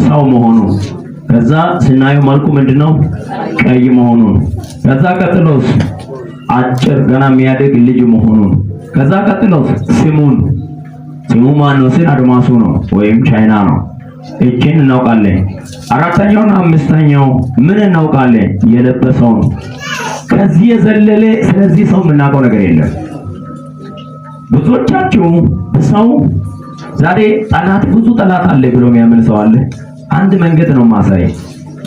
ሰው መሆኑን ከዛ ስናየው መልኩ ምንድነው ቀይ መሆኑን ከዛ ቀጥሎስ አጭር ገና የሚያድግ ልጅ መሆኑን ከዛ ቀጥሎስ ስሙ ማን ነው ሲል አድማሱ ነው ወይም ቻይና ነው። እቺን እናውቃለን። አራተኛውና አምስተኛው ምን እናውቃለን? የለበሰው ነው። ከዚህ የዘለለ ስለዚህ ሰው የምናውቀው ነገር የለም። ብዙዎቻችሁ ሰው ዛሬ ብዙ ጠላት አለ ብሎ የሚያምን ሰው አለ። አንድ መንገድ ነው ማሳይ።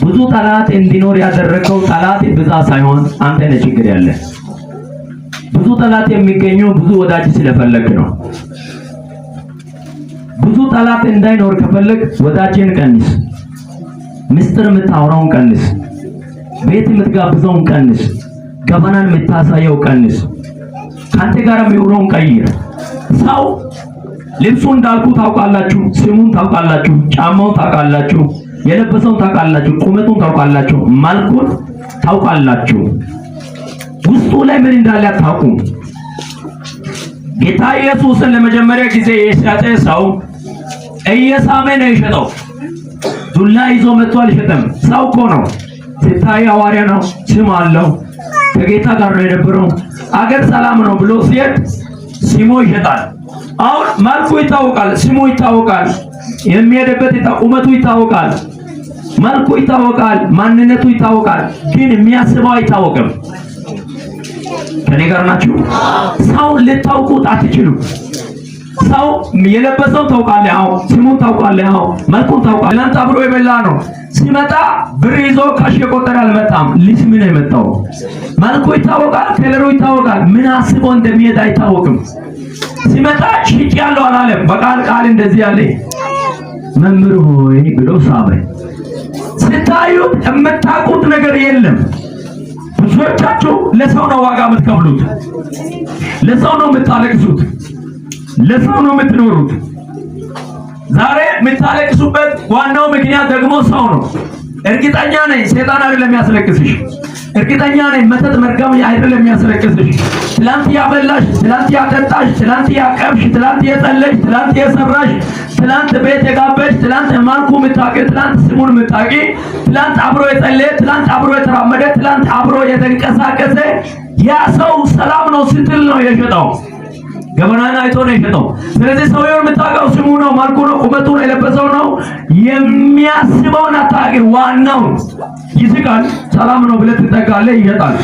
ብዙ ጠላት እንዲኖር ያደረገው ጠላት ብዛት ሳይሆን አንተ ነህ ችግር ያለ። ብዙ ጠላት የሚገኘው ብዙ ወዳጅ ስለፈለክ ነው። ብዙ ጠላት እንዳይኖር ከፈለክ ወዳጅን ቀንስ፣ ምስጢር የምታወራውን ቀንስ፣ ቤት የምትጋብዘውን ቀንስ፣ ገበናን የምታሳየው ቀንስ፣ ካንተ ጋር የሚውለውን ቀይር። ሰው ልብሱን እንዳልኩ ታውቃላችሁ፣ ስሙን ታውቃላችሁ፣ ጫማውን ታውቃላችሁ፣ የለበሰውን ታውቃላችሁ፣ ቁመቱን ታውቃላችሁ፣ መልኩን ታውቃላችሁ። ውስጡ ላይ ምን እንዳለ አታውቁም። ጌታ ኢየሱስን ለመጀመሪያ ጊዜ የሻጨ ሰው እየሳመ ነው የሸጠው። ዱላ ይዞ መጥቶ አልሸጠም። ሰው እኮ ነው። ሲታይ ሐዋርያ ነው፣ ስም አለው፣ ከጌታ ጋር ነው የነበረው። አገር ሰላም ነው ብሎ ሲሄድ ስሙ ይሸጣል። አሁን መልኩ ይታወቃል፣ ስሙ ይታወቃል፣ የሚሄድበት ቁመቱ ይታወቃል፣ መልኩ ይታወቃል፣ ማንነቱ ይታወቃል። ግን የሚያስበው አይታወቅም። ከኔ ጋር ናችሁ? ሰው ልታውቁት አትችሉ። ሰው የለበሰው ታውቃለህ፣ አዎ፣ ስሙን ታውቃለህ፣ አዎ፣ መልኩን ታውቃለህ። እናንተ አብሮ የበላ ነው። ሲመጣ ብር ይዞ ካሽ የቆጠረ አልመጣም። ሊስም ነው የመጣው። መልኩ ይታወቃል፣ ከለሩ ይታወቃል። ምን አስቦ እንደሚሄድ አይታወቅም። ሲመጣ ሽጭ ያለው አላለም። በቃል እንደዚህ ያለ መምህር ሆይ ብሎ ሳበ። ስታዩት የምታውቁት ነገር የለም። ብዙዎቻችሁ ለሰው ነው ዋጋ የምትከፍሉት፣ ለሰው ነው የምታለቅሱት፣ ለሰው ነው የምትኖሩት። ዛሬ የምታለቅሱበት ዋናው ምክንያት ደግሞ ሰው ነው። እርግጠኛ ነኝ ሰይጣን አይደለም የሚያስለቅስሽ። እርግጠኛ ነኝ መተት መርገም አይደለም የሚያስለቅስሽ። ትላንት ያበላሽ፣ ትላንት ያጠጣሽ፣ ትላንት ያቀብሽ፣ ትላንት የጸለሽ፣ ትላንት የሰራሽ፣ ትላንት ቤት የጋበሽ፣ ትላንት ማልኩ ምታቂ፣ ትላንት ስሙን ምታቂ፣ ትላንት አብሮ የጸለየ፣ ትላንት አብሮ የተራመደ፣ ትላንት አብሮ የተንቀሳቀሰ ያ ሰው ሰላም ነው ስትል ነው የሸጠው። ገበናን አይቶ ነው የሸጠው። ስለዚህ ሰውየውን የምታውቀው ስሙ ነው፣ መልኩ ነው፣ ቁመቱ ነው፣ የለበሰው ነው። የሚያስበውን አታውቅም። ዋናው ይስቃል፣ ሰላም ነው ብለህ ትጠጋለህ፣ ይሸጣል።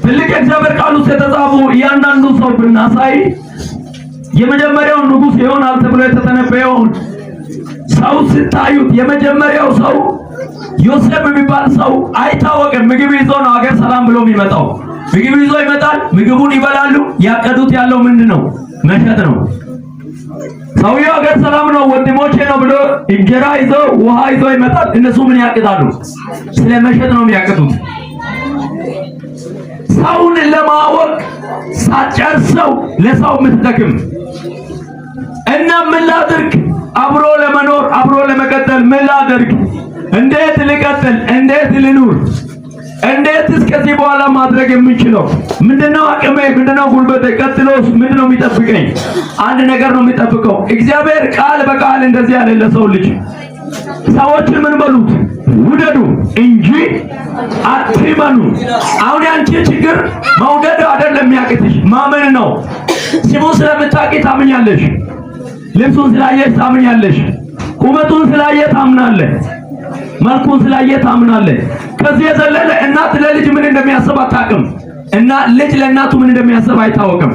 ትልቅ እግዚአብሔር ቃል ውስጥ የተጻፉ እያንዳንዱ ሰው ብናሳይ የመጀመሪያው ንጉሥ ይሆናል ተብሎ የተተነበየውን ሰው ስታዩት የመጀመሪያው ሰው ዮሴፍ የሚባል ሰው አይታወቅም። ምግብ ይዞ ነው አገር ሰላም ብሎ የሚመጣው። ምግብ ይዞ ይመጣል፣ ምግቡን ይበላሉ። ያቀዱት ያለው ምንድነው? መሸጥ ነው። ሰውየው አገር ሰላም ነው ወንድሞቼ ነው ብሎ እንጀራ ይዞ ውሃ ይዞ ይመጣል። እነሱ ምን ያቅዳሉ? ስለ መሸጥ ነው የሚያቅዱት። ሰውን ለማወቅ ሳጨርሰው ለሰው ምትደክም እና ምን ላድርግ? አብሮ ለመኖር አብሮ ለመቀጠል ምን ላድርግ? እንዴት ልቀጥል? እንዴት ልኑር? እንዴት እስከዚህ በኋላ ማድረግ የምንችለው ምንድነው? አቅሜ ምንድነው? ጉልበቴ? ቀጥሎስ ምንድነው የሚጠብቀኝ? አንድ ነገር ነው የሚጠብቀው። እግዚአብሔር ቃል በቃል እንደዚህ ያለ ለሰው ልጅ ሰዎችን ምን በሉት? ውደዱ እንጂ አትመኑ። አሁን ያንቺ ችግር መውደድ አይደለም የሚያቅትሽ፣ ማመን ነው። ስሙን ስለምታውቂ ታምኛለሽ፣ ልብሱን ስላየሽ ታምኛለሽ፣ ቁመቱን ስላየሽ ታምናለህ፣ መልኩን ስላየህ ታምናለህ። ከዚህ የዘለለ እናት ለልጅ ምን እንደሚያስብ አታውቅም፣ እና ልጅ ለእናቱ ምን እንደሚያስብ አይታወቅም።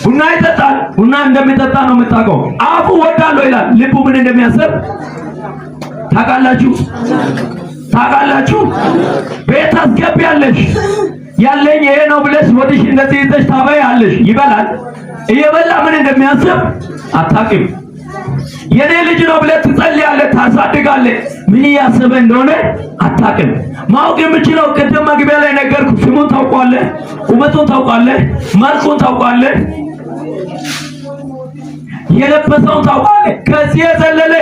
ቡና ይጠጣል፣ ቡና እንደሚጠጣ ነው የምታውቀው። አፉ ወዳለው ይላል፣ ልቡ ምን እንደሚያስብ ታውቃላችሁ? ታውቃላችሁ? ቤት አስገቢያለሽ፣ ያለኝ ይሄ ነው ብለሽ ወዲሽ እንደዚህ ይዘሽ ታበያለሽ። ይበላል፣ እየበላ ምን እንደሚያስብ አታውቅም። የኔ ልጅ ነው ብለህ ትጸልያለህ፣ ታሳድጋለህ፣ ምን እያሰበ እንደሆነ አታውቅም። ማወቅ የምችለው ቅድም መግቢያ ላይ ነገርኩ። ስሙን ታውቃለህ፣ ቁመቱን ታውቃለህ፣ መልኩን ታውቃለህ፣ የለበሰውን ታውቃለህ። ከዚህ የዘለለ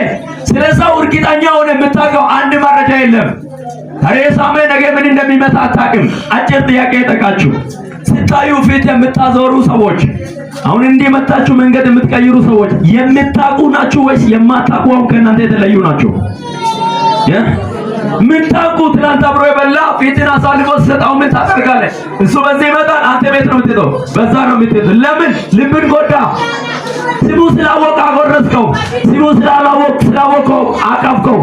ስለ ሰው እርግጠኛ ሆነ የምታውቀው አንድ መረጃ የለም። ሬሳሜ ነገ ምን እንደሚመጣ አታውቅም። አጭር ጥያቄ ጠቃችሁ። ስታዩ ፊት የምታዞሩ ሰዎች አሁን እንዲመጣችሁ መንገድ የምትቀይሩ ሰዎች የምታውቁ ናችሁ ወይስ የማታውቁ ከእናንተ የተለዩ ናቸው? ምን ታውቁ? ትናንት አብሮ የበላ ፊትን አሳልፎ ሰጣው ምን ታደርጋለህ? እሱ በዚህ ይመጣል፣ አንተ ቤት ነው የምትሄደው፣ በዛ ነው የምትሄደው። ለምን? ልብን ጎዳ። ስሙ ስላወቀ አጎረስከው። ስሙ ስላወቀው አቀፍከው።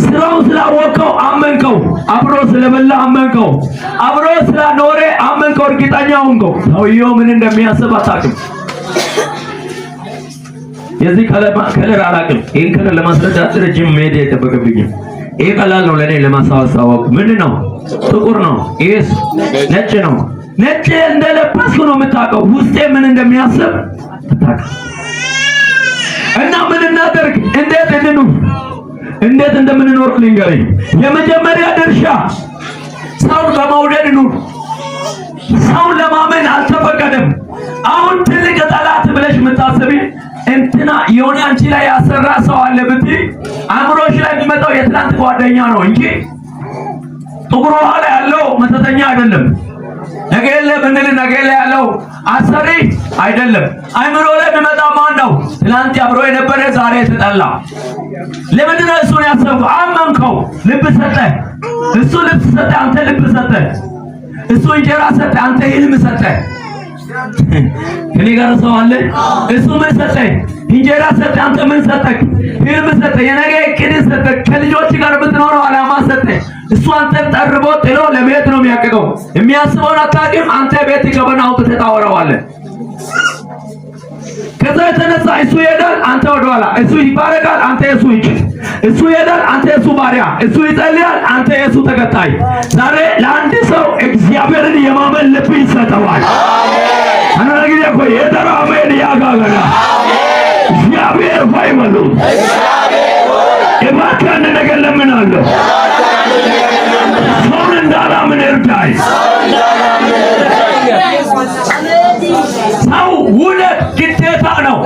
ስራው ስላወቀው አመንከው። አብሮ ስለበላ አመንከው። አብሮ ስለኖረ አመንከው። እርግጠኛ ሆንከው። ሰውየው ምን እንደሚያስብ አታውቅም። የዚህ ከለር አላውቅም። ይሄን ከለር ለማስረዳት ረጅም መሄድ አይጠበቅብኝም። ይሄ ቀላል ነው ለኔ ለማሳወቅ። ምንድን ነው? ጥቁር ነው። ይሄስ ነጭ ነው። ነጭ እንደለበስኩ ነው የምታውቀው። ውስጤ ምን እንደሚያስብ አታውቅም። እና ምን እናደርግ? እንዴት እንኑር? እንዴት እንደምንኖር ልንገርህ። የመጀመሪያ ድርሻ ሰውን በመውደድ ኑር። ሰውን ለማመን አልተፈቀደም። አሁን ትልቅ ጠላት ብለሽ የምታስቢ እንትና የሆነ አንቺ ላይ ያሰራ ሰው አለ ብትይ አእምሮሽ ላይ የሚመጣው የትናንት ጓደኛ ነው እንጂ ጥቁር ውሃ ላይ ያለው መተተኛ አይደለም። ነገለ ብንል ነገለ ያለው አሰሪ አይደለም። አእምሮ ላይ የሚመጣው ማን ነው? ትናንት አብሮ የነበረ ዛሬ የተጠላ። ለምንድን ነው እሱን ያሰብከው? አመንከው። ልብ ሰጠ። እሱ ልብስ ሰጠ፣ አንተ ልብ ሰጠ። እሱ እንጀራ ሰጠ፣ አንተ ህልም ሰጠ። ከኔ ጋር ሰው አለ። እሱ ምን ሰጠ? እንጀራ ሰጠ፣ አንተ ምን ሰጠክ? ህልም ሰጠ፣ የነገ እቅድ ሰጠ፣ ከልጆች ጋር የምትኖረው ዓላማ ሰጠ። እሱ አንተን ጠርቦ ጥሎ ለቤት ነው የሚያቀቀው። የሚያስበውን አታውቅም። አንተ ቤት ገበና አውጥተህ ታወራዋለህ። ከዛ የተነሳ እሱ ይሄዳል፣ አንተ ወደኋላ። እሱ ይባረካል፣ አንተ የሱ እጅ። እሱ ይሄዳል፣ አንተ የሱ ባሪያ። እሱ ይጸልያል፣ አንተ የሱ ተከታይ። ዛሬ ለአንድ ሰው እግዚአብሔርን የማመን ልብ ይሰጠዋል። አሜን። አና ለጊዜ እኮ የደራመን ያጋገራ እግዚአብሔር ሆይ በሉ። የማካነ ነገር ለምናለሁ። ሰውን እንዳላምን እርዳይ። ሰው ውለት ግዴታ ነው።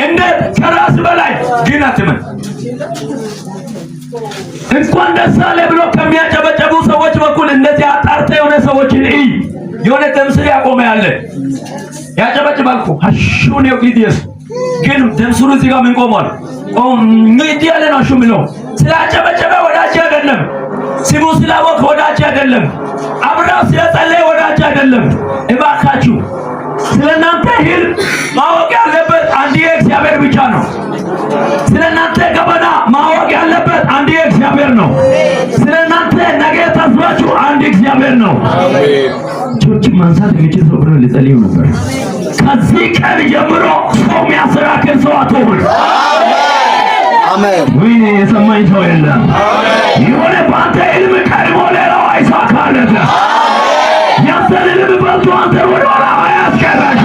እንዴት? ከራስ በላይ ግን አትመን። እንኳን ደስ አለ ብሎ ከሚያጨበጨቡ ሰዎች በኩል እንደዚህ አጣርተ የሆነ ሰዎችን እይ። የሆነ ደምስር ያቆመ ያለ ያጨበጭባል እኮ አሹን ይዲስ ግን ደምስሩ እዚህ ጋር ምን ቆሟል? እንግዲህ ያለ ነው። አሹ ምለው ስላጨበጨበ ወዳጅ አይደለም። ስሙ ስላወቅ ወዳጅ አይደለም። አብራው ስለጸለየ ወዳጅ አይደለም። እባካችሁ ስለናንተ ህልም ማወቅ ያለበት አንድ እግዚአብሔር ብቻ ነው። ስለናንተ ገበና ማወቅ ያለበት አንድ እግዚአብሔር ነው። ስለናንተ ነገ ተስፋችሁ አንድ እግዚአብሔር ነው። አሜን። ጆች ማንሳት የሚችል ሰው ብሎ ሊጸልዩ ነበር። ከዚህ ቀን ጀምሮ ሰው የሚያሰራክር ሰው አትሆን። አሜን። ወይኔ የሰማኝ ሰው የለም። የሆነ ባንተ ህልም ቀድሞ ሌላው አይሳካለት። ያሰልልም በልቶ አንተ ወደ ኋላ አያስቀራሽ።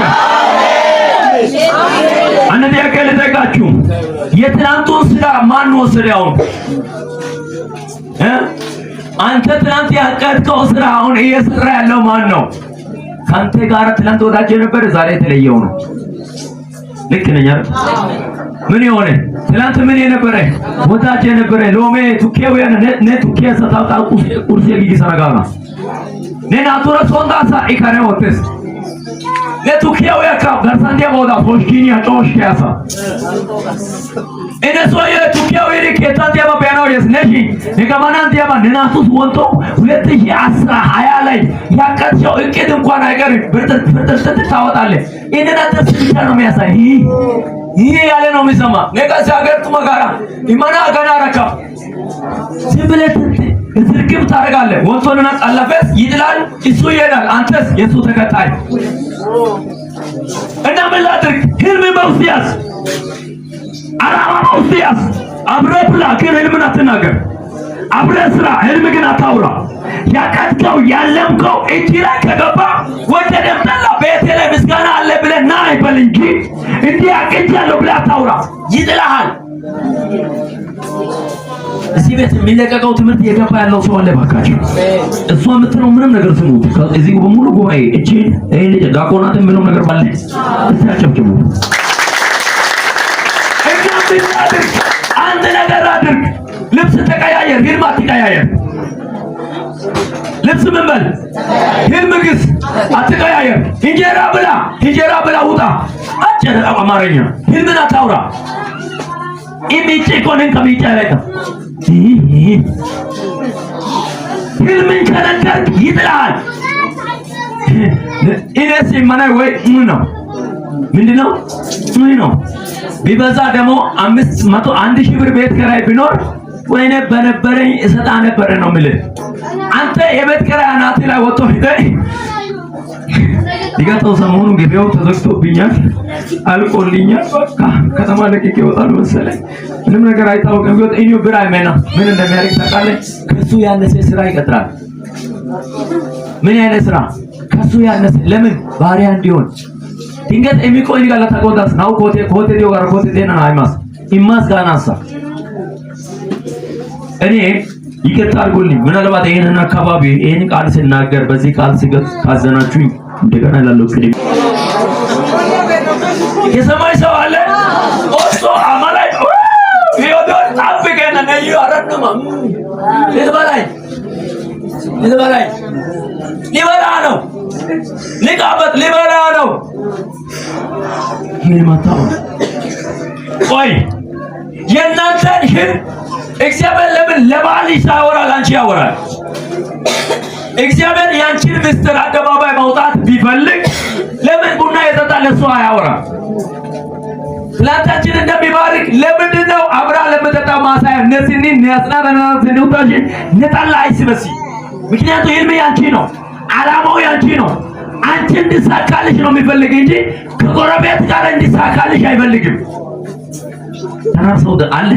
አንድ ጥያቄ ልጠይቃችሁ። የትናንቱን ስራ ማን ወሰደው? አንተ ትናንት ያቀድከው ስራ አሁን እየሰራ ያለው ማን ነው? ካንተ ጋር ትናንት ወዳጅ የነበረ ዛሬ የተለየው ነው። ልክ ነኝ አይደል? ምን ይሆነ? ትናንት ምን የነበረ ወዳጅ የነበረ ሎሜ ቱኬው ነ ቱኬ ሰጣጣ ቁርሴ ጊዜ ሰራጋና ነናቱራ ሶንዳሳ ኢካኔ ወጥስ ለቱኬው ያካ ጋርሳንዲያ ቦዳ ፎሽኪኒያ ጮሽያሳ እነሱ የቱኬው የከታንዲያ ባያናው የስነጂ የከማናንዲያ ባነናቱስ ወንቶ 2020 ላይ ያቀርጨው እቅድ እንኳን አይቀርም። ብርጥርጥርጥ ታወጣለህ። እነናተስ ብቻ ነው የሚያሳይ። ይሄ ያለ ነው የሚሰማ ነገ ሲያገርቱ መጋራ ኢማና ጋናራካ ሲብለት እዝርግብ ታረጋለህ። ወንቶንና ጣላፈስ ይጥላል፣ እሱ ይሄዳል፣ አንተስ የሱ ተከታይ። እና ምን ላድርግ? ህልም በውስጥ ያዝ፣ ዓላማ በውስጥ ያዝ። አብረህ ብላ ግን ህልምን አትናገር። አብረህ ስራ፣ ህልም ግን አታውራ። ያቀድከው ያለምከው እጅ ላይ ከገባ ወደደም ጠላ ቤቴ ላይ ምስጋና አለ ብለህ ና አይበል እንጂ እንዲህ አቅጃለሁ ብለህ አታውራ። ይጥልሃል። እዚህ ቤት የሚለቀቀው ትምህርት የገባ ያለው ሰው አለ። ባካችሁ እሷ የምትለው ምንም ነገር ስሙት። እዚህ በሙሉ ጉባኤ እቺ እኔ ልጅ ዳቆናት ምንም ነገር ባለ እታጨብጭቡ። አንድ ነገር አድርግ። ልብስ ተቀያየር፣ ህልም አትቀያየር። ልብስ ምን በል ህልም ግስ አትቀያየር። እንጀራ ብላ ውጣ። አጭር አማርኛ ህልምን አታውራ። ኢሚጭ ኮንን ከሚጭ አይለቀ ህልምን ከነገርክ ይጥላል። ኢነስ ማናይ ወይ ምንድነው ቢበዛ ደግሞ 500 1000 ብር ቤት ኪራይ ቢኖር ወይኔ በነበረኝ እሰጣ ነበር ነው የምልህ። አንተ የቤት ኪራይ አናት ላይ ወጥቶ ሄደህ ይገጣው ሰሞኑን ገበያው ተዘግቶብኛል አልቆልኛል በቃ ከተማ ለቅቄ እወጣለሁ መሰለኝ። ምንም ነገር አይታወቅም። ቢወጥ ኢኒዮ ብር አይመና ምን እንደሚያደርግ ታውቃለህ? ከሱ ያነሰ ስራ ይቀጥራል። ምን ያነሰ ስራ ከሱ ያነሰ ለምን ባሪያ እንዲሆን ድንገት የሚቆይ ጋር ለተቆጣስ ነው ኮቴ ዲዮ ጋር ኮቴ ደና አይማስ ኢማስ ጋናሳ እኔ ይቅርታ አድርጉልኝ። ምናልባት ይሄንን አካባቢ ይሄን ቃል ሲናገር በዚህ ቃል ሲገጥ ካዘናችሁ እንደገና ላለው ፍሬ የሰማይ ሰው አለ ኦሶ አማላይ ይወዶር አፍገና ነዩ አረንማ ለበላይ ሊበላ ነው ሊቃበት ሊበላ ነው ለማታው ቆይ የእናንተን ህል እግዚአብሔር ለምን ለባልሽ ያወራል? አንቺ ያወራል። እግዚአብሔር ያንቺን ምስጢር አደባባይ ማውጣት ቢፈልግ ለምን ቡና የጠጣል እሱ አያወራም? ላንታችን እንደሚባርክ ለምንድን ነው አብራ ለምጠጣ ማሳያ ነስኒ ነስናና ዘኑታሽ ነጣላ አይስበሲ? ምክንያቱም ህልም ያንቺ ነው፣ አላማው ያንቺ ነው። አንቺ እንድሳካልሽ ነው የሚፈልግ እንጂ ከጎረቤት ጋር እንድሳካልሽ አይፈልግም። ተራሰው አለ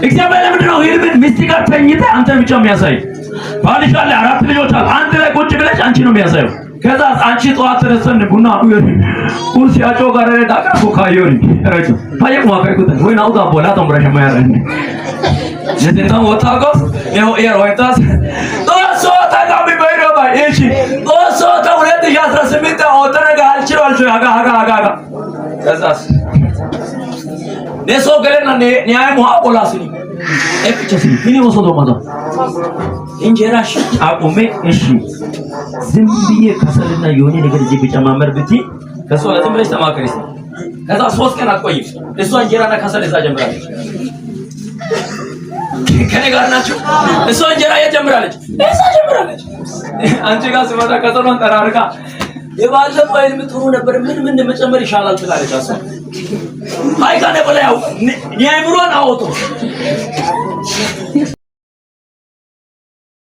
እግዚአብሔር ለምንድን ነው ህልምን ሚስት ጋር ተኝተህ አንተ ብቻ የሚያሳይ? ባልሽ አለ 4 ልጆች አሉ አንተ ላይ ቁጭ ብለሽ አንቺ ነው የሚያሳየው። ከዛ አንቺ ጠዋት ተነስተን ቡና ይወሪ ቁርስ ያጮ ጋር ረዳካ ኮካዮሪ ረጁ ታየቅ ማከርኩት ወይ ናውጣ ቦላ ተምራሽ ማያረን ለተንታ ወጣቆስ ነው ወይታስ ጦሶ ታጋሚ ባይሮባ እሺ ጦሶ ተውለት 2018 አወጣረጋ አልችሏል አጋ ከዛስ ነሶ ገለና ኒያይ ሙሃ ቆላስኒ እፍቸስኒ ምን ወሰዶ ማታ እንጀራሽ አቁሜ እሺ ዝም ብዬ ከሰልና የሆነ ነገር እዚህ ብጨማመር ብቲ ከሷ ለዝም ብለሽ ተማከሪስ። ከዛ 3 ቀን አትቆይም እሷ እንጀራና ከሰል እዛ ጀምራለች። ከኔ ጋር ናችሁ? እሷ እንጀራ የጀምራለች እዛ ጀምራለች። አንቺ ጋር ሲመጣ ከሰሏን ተራርቃ የባለፈው ህልም ጥሩ ነበር ምን መጨመር ይሻላል ትላለች። አሳ ሃይ ካነ በላው የአእምሮን አውጡ